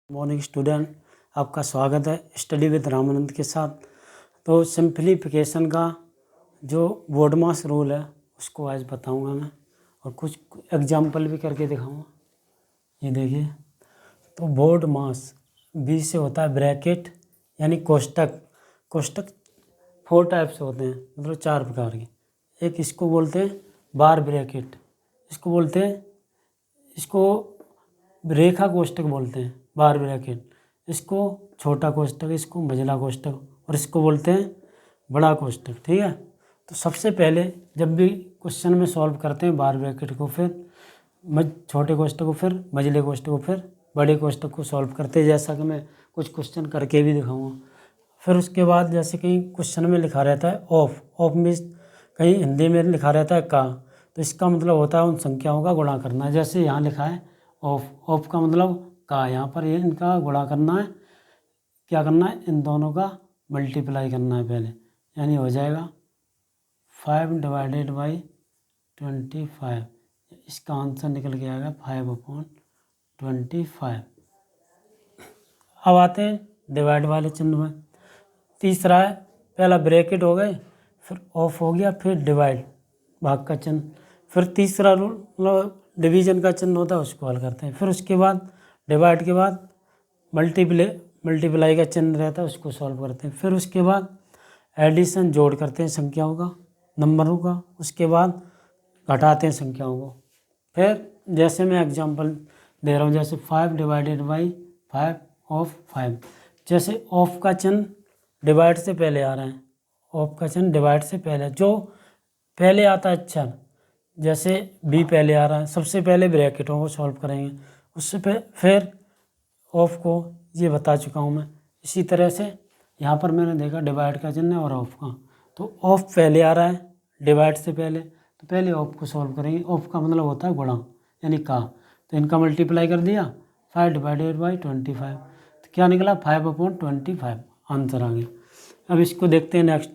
Morning student, आपका स्वागत है स्टडी विद रामानंद के साथ। तो सिंप्लीफिकेशन का जो बोर्ड मास रूल है उसको आज बताऊंगा मैं, और कुछ एग्जाम्पल भी करके दिखाऊंगा। ये देखिए, तो बोर्ड मास बी से होता है ब्रैकेट यानी कोष्टक। कोष्टक 4 टाइप से होते हैं, मतलब 4 प्रकार के। एक इसको बोलते हैं बार ब्रैकेट, इसको बोलते हैं, इसको रेखा कोष्टक बोलते हैं, बार ब्रैकेट। इसको छोटा कोष्टक, इसको मझला कोष्टक, और इसको बोलते हैं बड़ा कोष्टक। ठीक है। तो सबसे पहले जब भी क्वेश्चन में सॉल्व करते हैं बार ब्रैकेट को, फिर छोटे कोष्टक को, फिर मझले कोष्टक को, फिर बड़े कोष्टक को सॉल्व करते हैं, जैसा कि मैं कुछ क्वेश्चन करके भी दिखाऊंगा। फिर उसके बाद जैसे कहीं क्वेश्चन में लिखा रहता है ऑफ, ऑफ मीन्स कहीं हिंदी में लिखा रहता है का, तो इसका मतलब होता है उन संख्याओं का गुणा करना। जैसे यहाँ लिखा है ऑफ, ऑफ का मतलब का, यहाँ पर ये इनका गुणा करना है। क्या करना है? इन दोनों का मल्टीप्लाई करना है पहले, यानी हो जाएगा 5 डिवाइडेड बाई 25। इसका आंसर निकल के आएगा 5/25। अब आते हैं डिवाइड वाले चिन्ह में। तीसरा है, पहला ब्रैकेट हो गए, फिर ऑफ हो गया, फिर डिवाइड भाग का चिन्ह, फिर तीसरा रूल मतलब डिवीजन का चिन्ह होता है, उसको हल करते हैं। फिर उसके बाद डिवाइड के बाद मल्टीप्लाई का चिन्ह रहता है, उसको सॉल्व करते हैं। फिर उसके बाद एडिशन जोड़ करते हैं संख्याओं का, नंबरों का। उसके बाद घटाते हैं संख्याओं को। फिर जैसे मैं एग्जांपल दे रहा हूँ, जैसे 5 डिवाइडेड बाई 5 ऑफ 5। जैसे ऑफ का चिन्ह डिवाइड से पहले आ रहा है, ऑफ का चिन्ह डिवाइड से पहले जो पहले आता है अक्षर, जैसे बी पहले आ रहा है, सबसे पहले ब्रैकेटों को सॉल्व करेंगे, उससे फिर ऑफ को, ये बता चुका हूँ मैं। इसी तरह से यहाँ पर मैंने देखा डिवाइड का चिन्ह और ऑफ का, तो ऑफ पहले आ रहा है डिवाइड से पहले, तो पहले ऑफ को सॉल्व करेंगे। ऑफ का मतलब होता है गुणा यानी का, तो इनका मल्टीप्लाई कर दिया 5 डिवाइडेड बाई 25, तो क्या निकला 5/25 आंसर आ गया। अब इसको देखते हैं नेक्स्ट।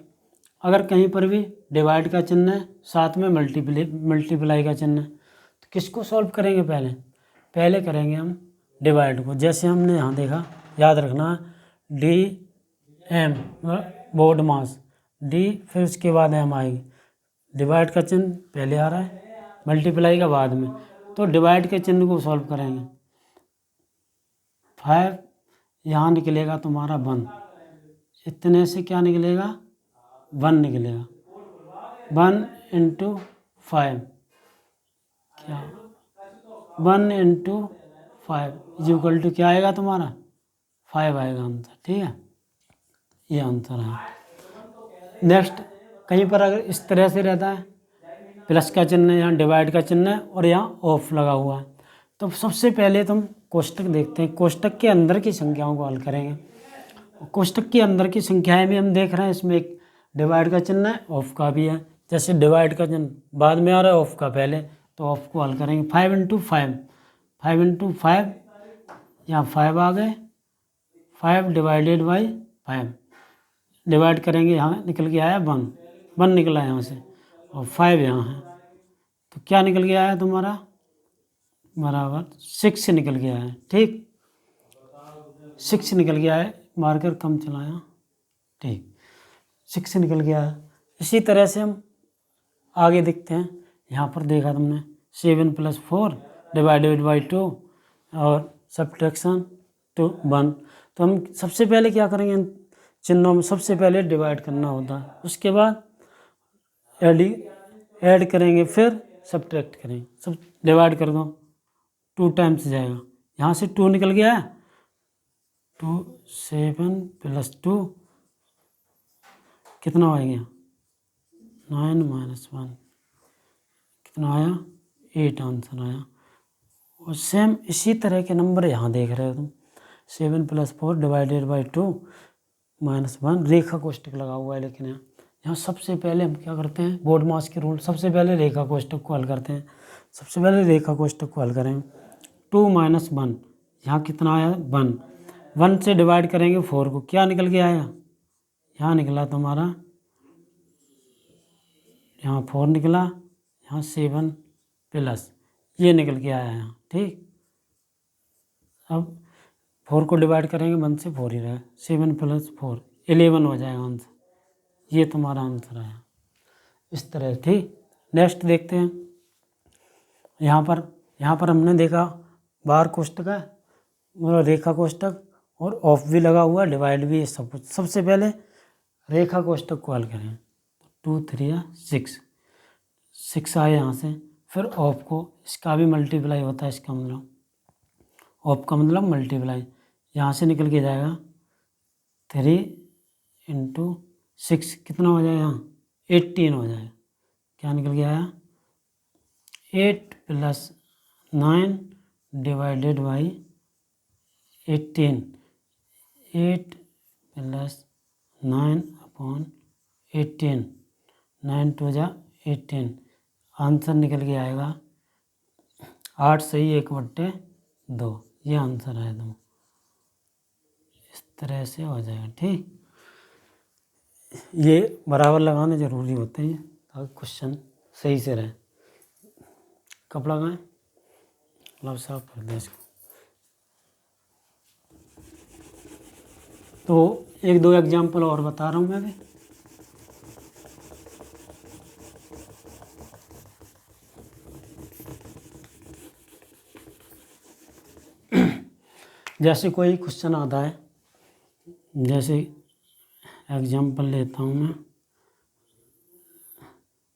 अगर कहीं पर भी डिवाइड का चिन्ह है, साथ में मल्टीप्लाई का चिन्ह है, तो किसको सॉल्व करेंगे? पहले करेंगे हम डिवाइड को। जैसे हमने यहाँ देखा, याद रखना DM बोर्ड मास डी, फिर उसके बाद एम आएगी। डिवाइड का चिन्ह पहले आ रहा है, मल्टीप्लाई का बाद में, तो डिवाइड के चिन्ह को सॉल्व करेंगे। 5 यहाँ निकलेगा तुम्हारा 1, इतने से क्या निकलेगा? 1 निकलेगा। 1 × 5, क्या 1 × 5 इक्वल टू क्या आएगा तुम्हारा? 5 आएगा आंसर। ठीक है, ये आंसर है। नेक्स्ट, कहीं पर अगर इस तरह से रहता है, प्लस का चिन्ह, यहाँ डिवाइड का चिन्ह है और यहाँ ऑफ लगा हुआ है, तो सबसे पहले तुम कोष्टक देखते हैं, कोष्टक के अंदर की संख्याओं को हल करेंगे। कोष्टक के अंदर की संख्याएं भी हम देख रहे हैं, इसमें एक डिवाइड का चिन्ह है, ऑफ का भी है। जैसे डिवाइड का चिन्ह बाद में आ रहा है, ऑफ का पहले, तो ऑफ को हल करेंगे। 5 × 5, 5 × 5, यहाँ 5 आ गए, 5 डिवाइडेड बाई 5, डिवाइड करेंगे, यहाँ निकल के आया 1 निकला यहाँ से, और 5 यहाँ है, तो क्या निकल के आया तुम्हारा? बराबर 6 निकल के आया। ठीक, 6 निकल के आया, मार्कर कम चलाया। ठीक, 6 निकल के आया। इसी तरह से हम आगे देखते हैं। यहाँ पर देखा तुमने 7 + 4 डिवाइडेड बाई 2 और सब्ट्रैक्शन 1, तो हम सबसे पहले क्या करेंगे? चिन्हों में सबसे पहले डिवाइड करना होता है, उसके बाद ऐड करेंगे, फिर सब्ट्रैक्ट करेंगे। सब डिवाइड कर दो, 2 टाइम्स जाएगा, यहाँ से 2 निकल गया है, 2 7 + 2 कितना आ गया? 9 - 1 कितना आया? 8 आंसर आया। और सेम इसी तरह के नंबर यहाँ देख रहे हो तुम, 7 + 4 डिवाइडेड बाई 2 -1, रेखा कोष्टक लगा हुआ है, लेकिन यहाँ सबसे पहले हम क्या करते हैं? बोर्ड मास के रूल, सबसे पहले रेखा कोष्टक को हल करते हैं। सबसे पहले रेखा कोष्टक को हल करें। 2 - 1, यहाँ कितना आया? 1 से डिवाइड करेंगे 4 को, क्या निकल के आया? यहाँ निकला तुम्हारा, यहाँ 4 निकला, यहाँ 7 प्लस ये निकल के आया यहाँ। ठीक, अब 4 को डिवाइड करेंगे 1 से 4 ही रहेगा, 7 + 4 11 हो जाएगा आंसर। ये तुम्हारा आंसर आया इस तरह। ठीक, नेक्स्ट देखते हैं। यहाँ पर हमने देखा बार कोष्टक है, मतलब रेखा कोष्टक, और ऑफ भी लगा हुआ, डिवाइड भी है, सब कुछ। सबसे पहले रेखा कोष्टक को हल करें। 2 3 6 आए यहाँ से, फिर ऑफ को, इसका भी मल्टीप्लाई होता है, इसका मतलब ऑफ का मतलब मल्टीप्लाई, यहाँ से निकल के जाएगा 3 × 6 कितना हो जाएगा यहाँ 18 हो जाएगा। क्या निकल के आया 8 + 9 / 18, 8 + 9/18, 9 2 = 18, आंसर निकल के आएगा 8 सही 1/2, ये आंसर है। तो इस तरह से हो जाएगा। ठीक, ये बराबर लगाने ज़रूरी होते हैं ताकि क्वेश्चन सही से रहे। कब लगाएं, मतलब साफ कर दें इसको। तो 1-2 एग्जाम्पल और बता रहा हूँ मैं अभी। जैसे कोई क्वेश्चन आता है, जैसे एग्जाम्पल लेता हूँ मैं,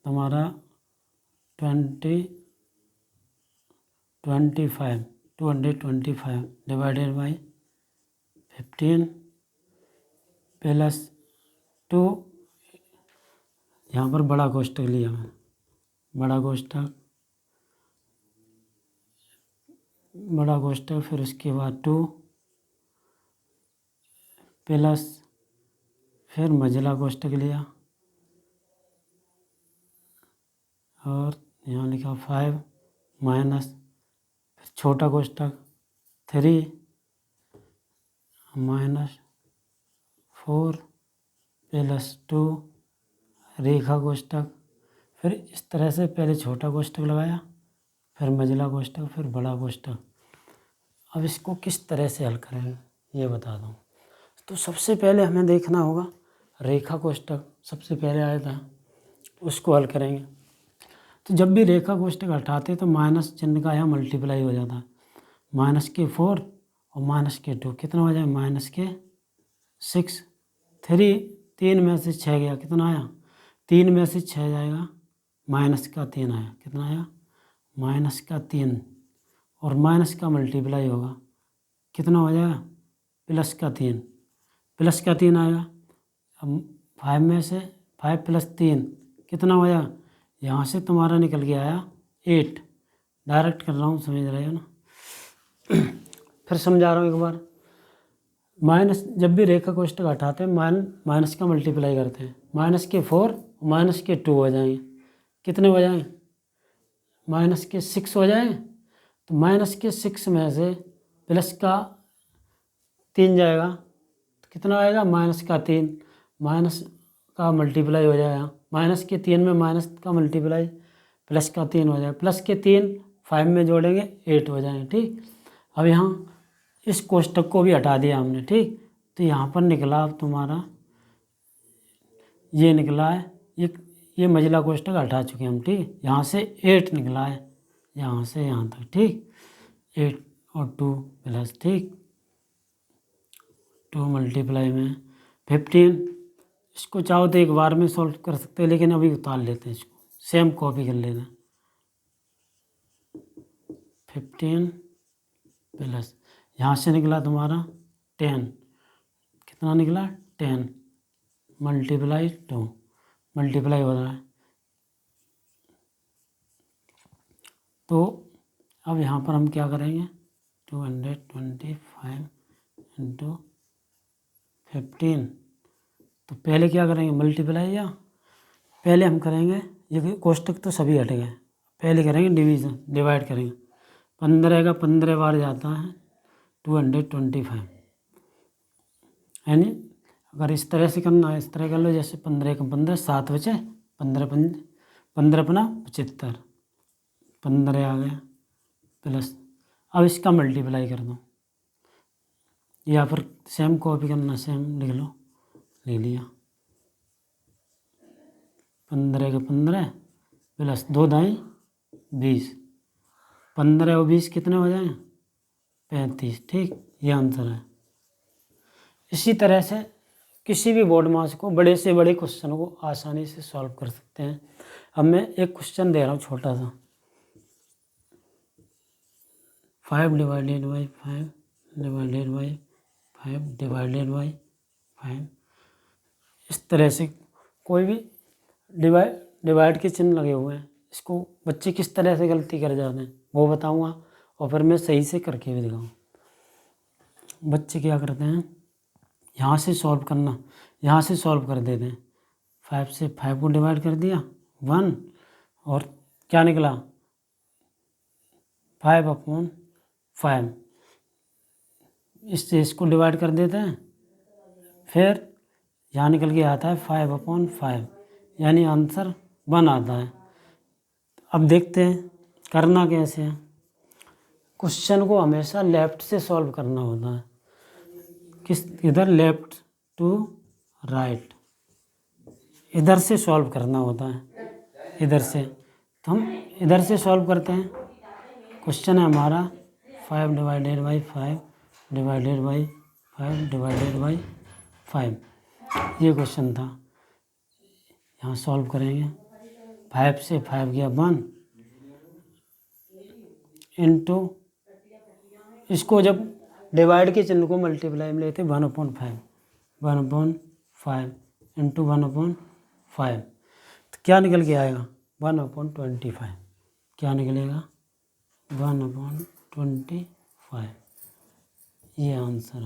तुम्हारा 225 डिवाइडेड बाई 15 + 2, यहाँ पर बड़ा कोष्टक लिया मैं, बड़ा कोष्टक, फिर उसके बाद 2 प्लस, फिर मझला कोष्टक लिया, और यहाँ लिखा 5 माइनस, फिर छोटा कोष्टक 3 -4 + 2 रेखा कोष्टक। फिर इस तरह से पहले छोटा कोष्टक लगाया, फिर मझला कोष्टक, फिर बड़ा कोष्टक। अब इसको किस तरह से हल करेंगे ये बता दूँ। तो सबसे पहले हमें देखना होगा रेखा कोष्टक सबसे पहले आया था, उसको हल करेंगे। तो जब भी रेखा कोष्टक हटाते तो माइनस चिन्ह का यहाँ मल्टीप्लाई हो जाता है, -4 और -2 कितना हो जाए -6, 3 में से 6 गया, कितना आया 3 में से 6 जाएगा, -3 आया, कितना आया -3, और माइनस का मल्टीप्लाई होगा, कितना हो जाएगा +3 आएगा। अब 5 में से 5 + 3 कितना हो जाएगा, यहाँ से तुम्हारा निकल के आया 8, डायरेक्ट कर रहा हूँ, समझ रहे हो ना। फिर समझा रहा हूँ एक बार। माइनस, जब भी रेखा कोष्टक हटाते हैं माइनस का मल्टीप्लाई करते हैं, -4 और -2 हो जाएंगे, कितने हो जाएंगे -6 हो जाएंगे। तो -6 में से +3 जाएगा, तो कितना आएगा -3, माइनस का मल्टीप्लाई हो जाएगा, -3 में माइनस का मल्टीप्लाई +3 हो जाएगा, +3 5 में जोड़ेंगे 8 हो जाएंगे। ठीक, अब यहाँ इस कोष्टक को भी हटा दिया हमने। ठीक, तो यहाँ पर निकला अब तुम्हारा ये निकला है, ये मझला कोष्टक हटा चुके हम। ठीक, यहाँ से 8 निकला है, यहाँ से यहाँ तक। ठीक, 8 और 2 प्लस, ठीक 2 मल्टीप्लाई में 15। इसको चाहो तो एक बार में सॉल्व कर सकते हैं, लेकिन अभी उतार लेते हैं इसको, सेम कॉपी कर लेते हैं। 15 प्लस यहाँ से निकला तुम्हारा 10, कितना निकला 10 मल्टीप्लाई 2, मल्टीप्लाई हो रहा है। तो अब यहाँ पर हम क्या करेंगे, 225 × 15। तो पहले क्या करेंगे मल्टीप्लाई, या पहले हम करेंगे, ये कोष्टक तो सभी हट गए, पहले करेंगे डिवीज़न, डिवाइड करेंगे। 15 का 15 बार जाता है 225, यानी अगर इस तरह से करना है, इस तरह कर लो, जैसे 15 का 15 7 बचे, 15 × 75, 15 आ गया प्लस। अब इसका मल्टीप्लाई कर दो, या फिर सेम कॉपी करना, सेम लिख लो, लिख लिया। 15 के 15 प्लस 2 दाई 20, 15 और 20 कितने हो जाएं? 35। ठीक, ये आंसर है। इसी तरह से किसी भी बोर्ड मास को, बड़े से बड़े क्वेश्चन को आसानी से सॉल्व कर सकते हैं। अब मैं एक क्वेश्चन दे रहा हूँ छोटा सा, 5 divided by 5 divided by 5 divided by 5। इस तरह से कोई भी डिवाइड के चिन्ह लगे हुए हैं, इसको बच्चे किस तरह से गलती कर जाते हैं वो बताऊंगा, और फिर मैं सही से करके भी दिखाऊँ। बच्चे क्या करते हैं, यहाँ से सॉल्व करना, यहाँ से सॉल्व कर देते हैं। 5 से 5 को डिवाइड कर दिया 1, और क्या निकला 5/5। इससे इसको डिवाइड कर देते हैं, फिर यहाँ निकल के आता है 5/5, यानी आंसर 1 आता है। अब देखते हैं करना कैसे है। क्वेश्चन को हमेशा लेफ्ट से सॉल्व करना होता है। इधर लेफ्ट टू राइट, इधर से सॉल्व करना होता है, इधर से। तो हम इधर से सॉल्व करते हैं। क्वेश्चन है हमारा 5 divided by 5 divided by 5 divided by 5, ये क्वेश्चन था। यहाँ सॉल्व करेंगे। 5 से 5 गया 1 इंटू, इसको जब डिवाइड के चिन्ह को मल्टीप्लाई में लेते 1/5, 1/5 इंटू 1/5, तो क्या निकल के आएगा 1/25। क्या निकलेगा 1/25, ये आंसर है।